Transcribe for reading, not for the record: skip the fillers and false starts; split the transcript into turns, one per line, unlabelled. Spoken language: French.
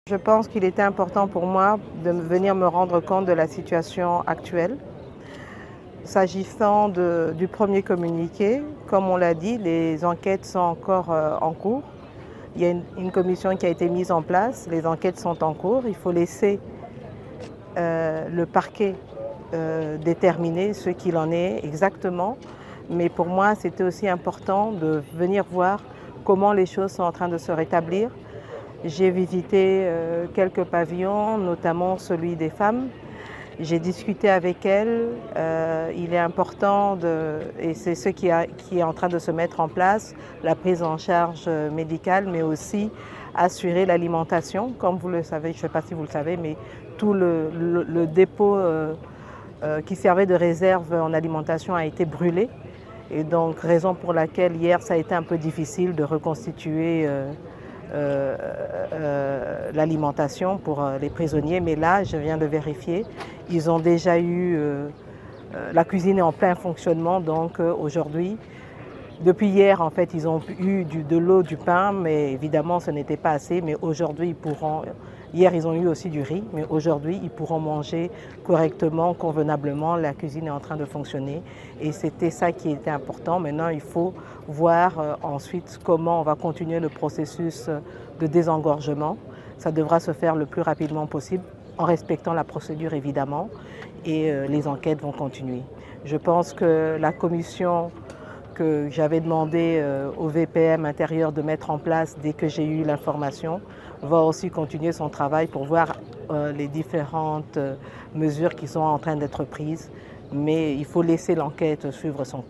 Je pense qu'il était important pour moi de venir me rendre compte de la situation actuelle. S'agissant du premier communiqué, comme on l'a dit, les enquêtes sont encore en cours. Il y a une commission qui a été mise en place, les enquêtes sont en cours. Il faut laisser le parquet déterminer ce qu'il en est exactement. Mais pour moi, c'était aussi important de venir voir comment les choses sont en train de se rétablir. J'ai visité quelques pavillons, notamment celui des femmes. J'ai discuté avec elles. Il est important, et c'est ce qui est en train de se mettre en place, la prise en charge médicale, mais aussi assurer l'alimentation. Comme vous le savez, je ne sais pas si vous le savez, mais tout le dépôt qui servait de réserve en alimentation a été brûlé. Et donc, raison pour laquelle hier, ça a été un peu difficile de reconstituer l'alimentation pour les prisonniers. Mais là, je viens de vérifier, ils ont déjà eu, la cuisine est en plein fonctionnement. Donc aujourd'hui, depuis hier, en fait, ils ont eu de l'eau, du pain, mais évidemment, ce n'était pas assez. Mais aujourd'hui, ils pourront. Hier, ils ont eu aussi du riz, mais aujourd'hui, ils pourront manger correctement, convenablement. La cuisine est en train de fonctionner et c'était ça qui était important. Maintenant, il faut voir ensuite comment on va continuer le processus de désengorgement. Ça devra se faire le plus rapidement possible, en respectant la procédure évidemment, et les enquêtes vont continuer. Je pense que la commission que j'avais demandé au VPM intérieur de mettre en place dès que j'ai eu l'information va aussi continuer son travail pour voir les différentes mesures qui sont en train d'être prises. Mais il faut laisser l'enquête suivre son cours.